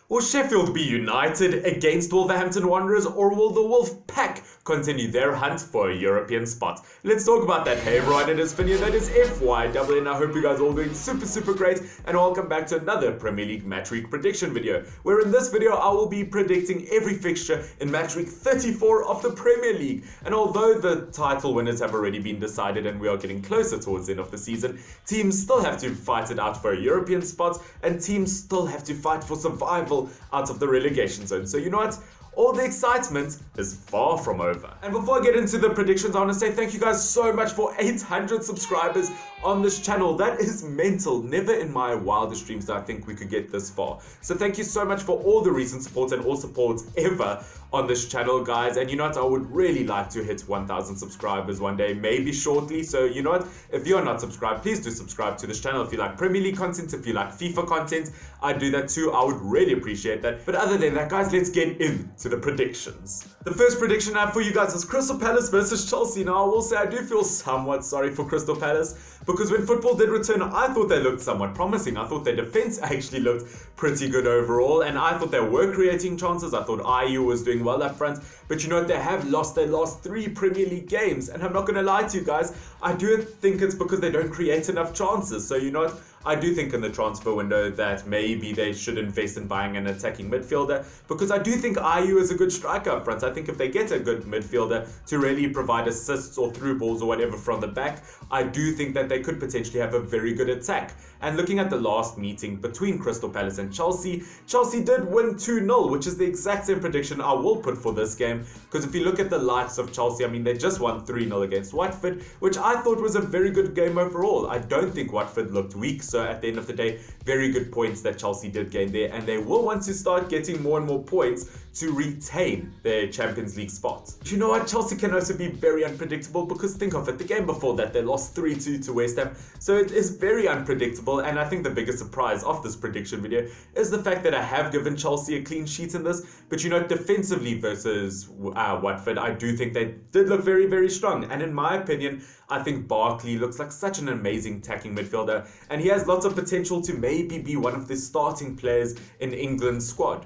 Will Sheffield be united against Wolverhampton Wanderers, or will the Wolf Pack continue their hunt for a European spot? Let's talk about that. Hey everyone, it is Finn here, that is FYW, and I hope you guys are all doing super great, and welcome back to another Premier League Match Week prediction video, where in this video I will be predicting every fixture in Match Week 34 of the Premier League. And although the title winners have already been decided and we are getting closer towards the end of the season, teams still have to fight it out for a European spot, and teams still have to fight for survival out of the relegation zone. So you know what? All the excitement is far from over. And before I get into the predictions, I want to say thank you guys so much for 800 subscribers on this channel. That is mental. Never in my wildest dreams did I think we could get this far. So thank you so much for all the recent support and all support ever on this channel, guys. And you know what? I would really like to hit 1,000 subscribers one day, maybe shortly. So you know what? If you're not subscribed, please do subscribe to this channel. If you like Premier League content, if you like FIFA content, I do that too. I would really appreciate that. But other than that, guys, let's get into the predictions. The first prediction I have for you guys is Crystal Palace versus Chelsea. Now, I will say I do feel somewhat sorry for Crystal Palace, because when football did return, I thought they looked somewhat promising. I thought their defense actually looked pretty good overall, and I thought they were creating chances. I thought IU was doing well up front, but you know what? They have lost their last 3 Premier League games, and I'm not going to lie to you guys, I do think it's because they don't create enough chances. So you know what? I do think in the transfer window that maybe they should invest in buying an attacking midfielder, because I do think IU is a good striker up front. I think if they get a good midfielder to really provide assists or through balls or whatever from the back, I do think that they could potentially have a very good attack. And looking at the last meeting between Crystal Palace and Chelsea, Chelsea did win 2-0, which is the exact same prediction I will put for this game, because if you look at the likes of Chelsea, I mean, they just won 3-0 against Watford, which I thought was a very good game overall. I don't think Watford looked weak, so at the end of the day, very good points that Chelsea did gain there, and they will want to start getting more and more points to retain their Champions League spot. Do you know what? Chelsea can also be very unpredictable, because think of it, the game before that they lost 3-2 to West Ham, so it is very unpredictable. And I think the biggest surprise of this prediction video is the fact that I have given Chelsea a clean sheet in this, but you know, defensively versus Watford, I do think they did look very strong, and in my opinion, I think Barkley looks like such an amazing attacking midfielder, and he has lots of potential to maybe be one of the starting players in England's squad.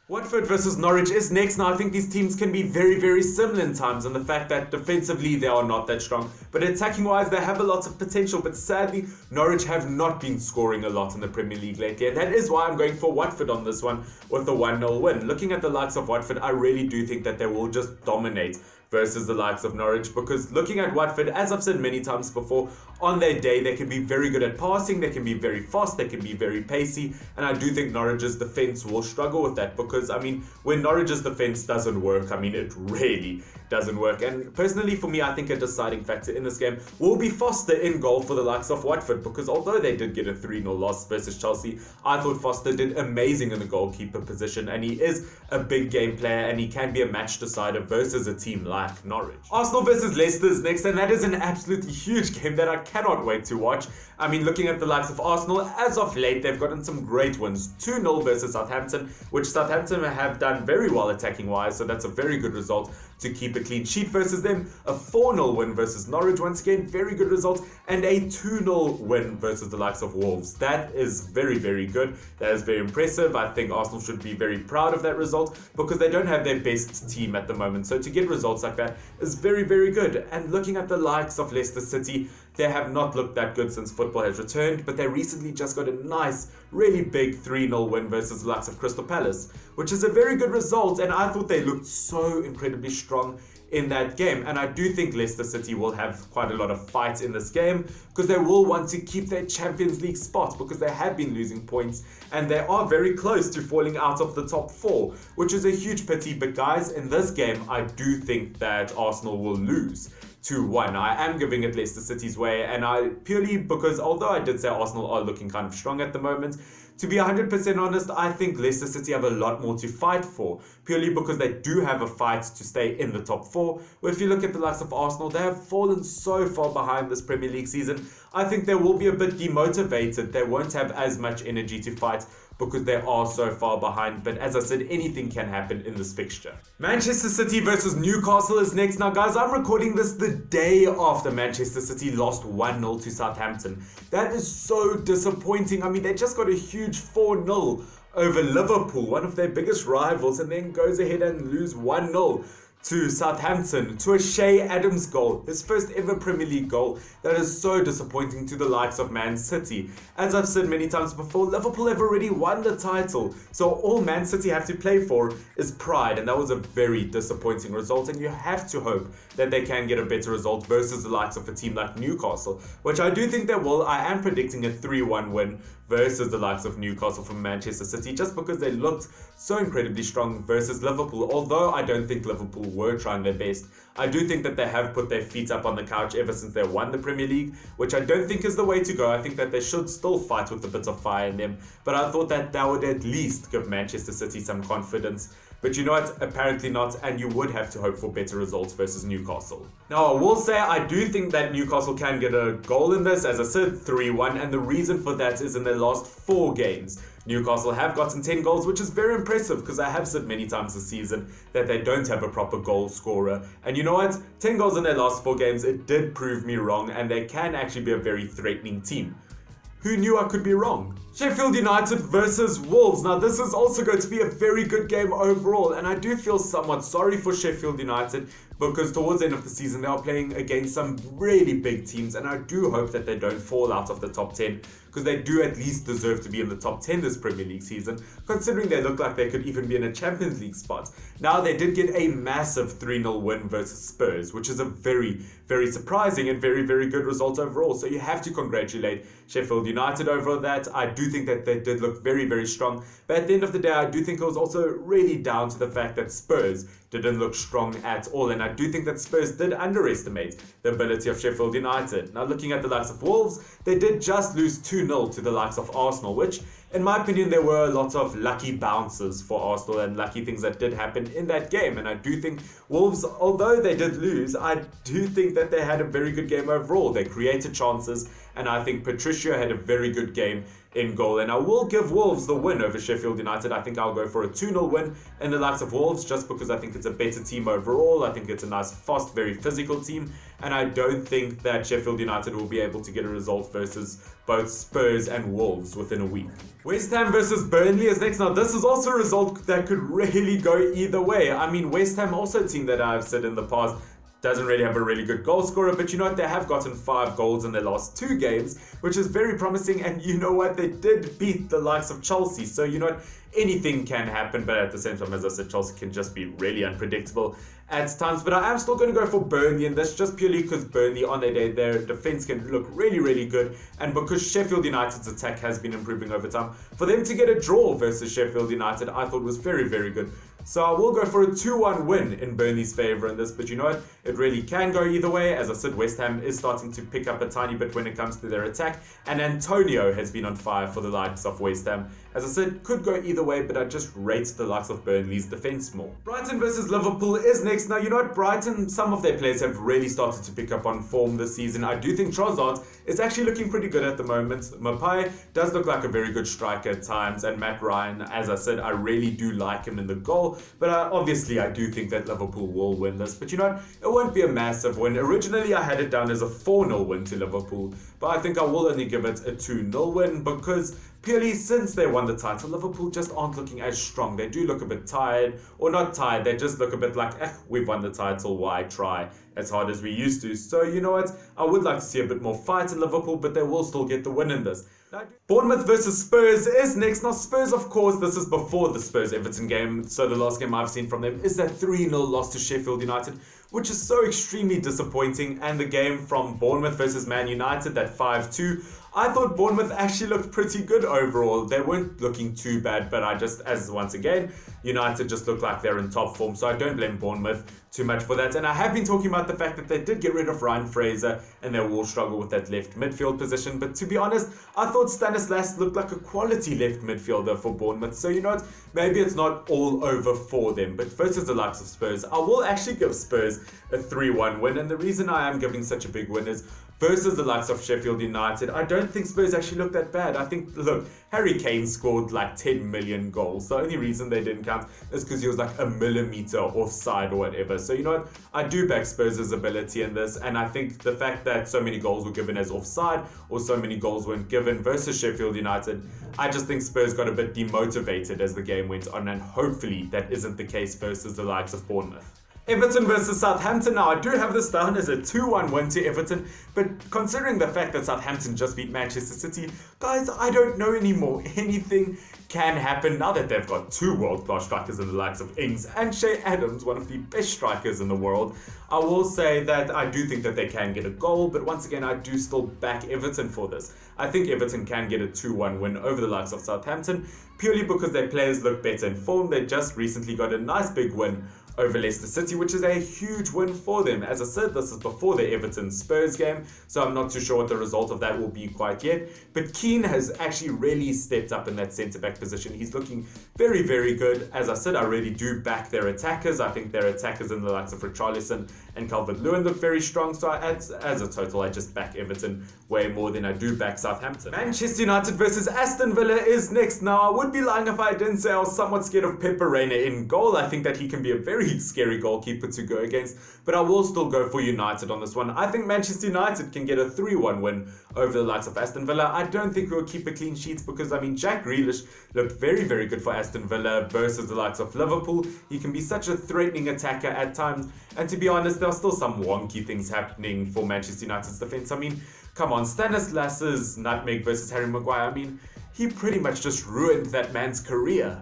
Watford versus Norwich is next. Now, I think these teams can be very similar in times, and the fact that defensively they are not that strong, but attacking wise they have a lot of potential. But sadly, Norwich have not been scoring a lot in the Premier League lately, and that is why I'm going for Watford on this one with a 1-0 win. Looking at the likes of Watford, I really do think that they will just dominate versus the likes of Norwich, because looking at Watford, as I've said many times before, on their day they can be very good at passing, they can be very fast, they can be very pacey, and I do think Norwich's defense will struggle with that, because I mean, when Norwich's defense doesn't work, I mean, it really doesn't work. And personally for me, I think a deciding factor in this game will be Foster in goal for the likes of Watford, because although they did get a 3-0 loss versus Chelsea, I thought Foster did amazing in the goalkeeper position, and he is a big game player, and he can be a match decider versus a team like Norwich. Arsenal versus Leicester is next, and that is an absolutely huge game that I cannot wait to watch. I mean, looking at the likes of Arsenal, as of late, they've gotten some great wins. 2-0 versus Southampton, which Southampton have done very well attacking wise, so that's a very good result to keep a clean sheet versus them. A 4-0 win versus Norwich, once again, very good result, and a 2-0 win versus the likes of Wolves. That is very good. That is very impressive. I think Arsenal should be very proud of that result, because they don't have their best team at the moment, so to get results like that is very good. And looking at the likes of Leicester City, they have not looked that good since football has returned, but they recently just got a nice, really big 3-0 win versus the likes of Crystal Palace, which is a very good result, and I thought they looked so incredibly strong in that game. And I do think Leicester City will have quite a lot of fight in this game, because they will want to keep their Champions League spot, because they have been losing points and they are very close to falling out of the top 4, which is a huge pity. But guys, in this game I do think that Arsenal will lose 2-1. I am giving it Leicester City's way, and I purely because although I did say Arsenal are looking kind of strong at the moment, to be 100% honest, I think Leicester City have a lot more to fight for, purely because they do have a fight to stay in the top 4. Where if you look at the likes of Arsenal, they have fallen so far behind this Premier League season. I think they will be a bit demotivated. They won't have as much energy to fight because they are so far behind. But as I said, anything can happen in this fixture. Manchester City versus Newcastle is next. Now guys, I'm recording this the day after Manchester City lost 1-0 to Southampton. That is so disappointing. I mean, they just got a huge 4-0 over Liverpool, one of their biggest rivals, and then goes ahead and lose 1-0 to Southampton, to a Shea Adams goal, his first ever Premier League goal. That is so disappointing to the likes of Man City. As I've said many times before, Liverpool have already won the title, so all Man City have to play for is pride, and that was a very disappointing result, and you have to hope that they can get a better result versus the likes of a team like Newcastle, which I do think they will. I am predicting a 3-1 win versus the likes of Newcastle from Manchester City, just because they looked so incredibly strong versus Liverpool. Although I don't think Liverpool were trying their best, I do think that they have put their feet up on the couch ever since they won the Premier League, which I don't think is the way to go. I think that they should still fight with a bit of fire in them, but I thought that that would at least give Manchester City some confidence. But you know what? Apparently not, and you would have to hope for better results versus Newcastle. Now, I will say I do think that Newcastle can get a goal in this, as I said, 3-1, and the reason for that is in their last 4 games, Newcastle have gotten 10 goals, which is very impressive because I have said many times this season that they don't have a proper goal scorer. And you know what? 10 goals in their last 4 games, it did prove me wrong, and they can actually be a very threatening team. Who knew I could be wrong? Sheffield United versus Wolves. Now this is also going to be a very good game overall, and I do feel somewhat sorry for Sheffield United because towards the end of the season they are playing against some really big teams, and I do hope that they don't fall out of the top 10 because they do at least deserve to be in the top 10 this Premier League season, considering they look like they could even be in a Champions League spot. Now they did get a massive 3-0 win versus Spurs, which is a very, very surprising and very, very good result overall. So you have to congratulate Sheffield United over that. I do think that they did look very, very strong. But at the end of the day, I do think it was also really down to the fact that Spurs didn't look strong at all. And I do think that Spurs did underestimate the ability of Sheffield United. Now looking at the likes of Wolves, they did just lose 2-0 to the likes of Arsenal, which in my opinion, there were a lot of lucky bounces for Arsenal and lucky things that did happen in that game. And I do think Wolves, although they did lose, I do think that they had a very good game overall. They created chances, and I think Patricio had a very good game in goal. And I will give Wolves the win over Sheffield United. I think I'll go for a 2-0 win in the likes of Wolves, just because I think it's a better team overall. I think it's a nice, fast, very physical team. And I don't think that Sheffield United will be able to get a result versus both Spurs and Wolves within a week. West Ham versus Burnley is next. Now this is also a result that could really go either way. I mean, West Ham also a team that I've said in the past doesn't really have a really good goal scorer, but you know what, they have gotten 5 goals in their last 2 games, which is very promising. And you know what, they did beat the likes of Chelsea, so you know what, anything can happen. But at the same time, as I said, Chelsea can just be really unpredictable at times. But I am still going to go for Burnley, and that's just purely because Burnley on their day, their defense can look really, really good, and because Sheffield United's attack has been improving over time, for them to get a draw versus Sheffield United I thought was very, very good. So I will go for a 2-1 win in Burnley's favour in this, but you know what, it really can go either way. As I said, West Ham is starting to pick up a tiny bit when it comes to their attack, and Antonio has been on fire for the likes of West Ham. As I said, could go either way, but I just rate the likes of Burnley's defence more. Brighton versus Liverpool is next. Now, you know what, Brighton, some of their players have really started to pick up on form this season. I do think Trossard is actually looking pretty good at the moment. Mapai does look like a very good striker at times, and Matt Ryan, as I said, I really do like him in the goal, but obviously I do think that Liverpool will win this. But you know what, it won't be a massive win. Originally I had it down as a 4-0 win to Liverpool, but I think I will only give it a 2-0 win because purely since they won the title, Liverpool just aren't looking as strong. They do look a bit tired, or not tired, they just look a bit like, we've won the title, why try as hard as we used to? So you know what, I would like to see a bit more fight in Liverpool, but they will still get the win in this. Bournemouth versus Spurs is next. Now Spurs, of course, this is before the Spurs-Everton game, so the last game I've seen from them is that 3-0 loss to Sheffield United, which is so extremely disappointing. And the game from Bournemouth versus Man United, that 5-2, I thought Bournemouth actually looked pretty good overall. They weren't looking too bad, but once again, United just look like they're in top form, so I don't blame Bournemouth too much for that. And I have been talking about the fact that they did get rid of Ryan Fraser, and they will struggle with that left midfield position. But to be honest, I thought Stanislas looked like a quality left midfielder for Bournemouth. So you know what, maybe it's not all over for them. But versus the likes of Spurs, I will actually give Spurs a 3-1 win. And the reason I am giving such a big win is, versus the likes of Sheffield United, I don't think Spurs actually look that bad. I think, look, Harry Kane scored like 10 million goals. The only reason they didn't count is because he was like a millimeter offside or whatever. So you know what? I do back Spurs' ability in this, and I think the fact that so many goals were given as offside or so many goals weren't given versus Sheffield United, I just think Spurs got a bit demotivated as the game went on, and hopefully that isn't the case versus the likes of Bournemouth. Everton versus Southampton. Now, I do have this down as a 2-1 win to Everton, but considering the fact that Southampton just beat Manchester City, guys, I don't know anymore. Anything can happen now that they've got two world-class strikers in the likes of Ings and Shea Adams, one of the best strikers in the world. I will say that I do think that they can get a goal, but once again, I do still back Everton for this. I think Everton can get a 2-1 win over the likes of Southampton, purely because their players look better in form. They just recently got a nice big win over Leicester City, which is a huge win for them. As I said, this is before the Everton-Spurs game, so I'm not too sure what the result of that will be quite yet. But Keane has actually really stepped up in that centre-back position. He's looking very, very good. As I said, I really do back their attackers. I think their attackers in the likes of Richarlison and Calvert-Lewin look very strong, so as a total, I just back Everton way more than I do back Southampton. Manchester United versus Aston Villa is next. Now, I would be lying if I didn't say I was somewhat scared of Pep Reina in goal. I think that he can be a very scary goalkeeper to go against, but I will still go for United on this one. I think Manchester United can get a 3-1 win over the likes of Aston Villa. I don't think we'll keep a clean sheet because, I mean, Jack Grealish looked very, very good for Aston Villa versus the likes of Liverpool. He can be such a threatening attacker at times, and to be honest, there are still some wonky things happening for Manchester United's defense. I mean, come on, Stanislas's nutmeg versus Harry Maguire, I mean, he pretty much just ruined that man's career.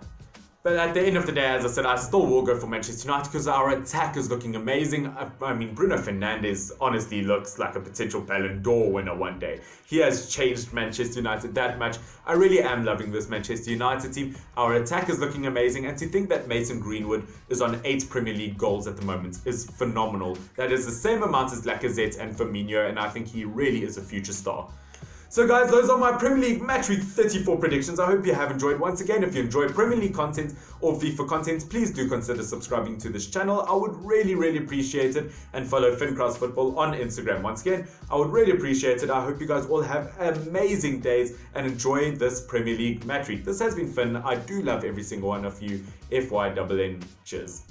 But at the end of the day, as I said, I still will go for Manchester United because our attack is looking amazing. I mean, Bruno Fernandes honestly looks like a potential Ballon d'Or winner one day. He has changed Manchester United that much. I really am loving this Manchester United team. Our attack is looking amazing, and to think that Mason Greenwood is on 8 Premier League goals at the moment is phenomenal. That is the same amount as Lacazette and Firmino, and I think he really is a future star. So guys, those are my Premier League Match Week 34 predictions. I hope you have enjoyed. Once again, if you enjoy Premier League content or FIFA content, please do consider subscribing to this channel. I would really, really appreciate it. And follow Fincross Football on Instagram. Once again, I would really appreciate it. I hope you guys all have amazing days and enjoy this Premier League Match Week. This has been Finn. I do love every single one of you. FYNN. Cheers.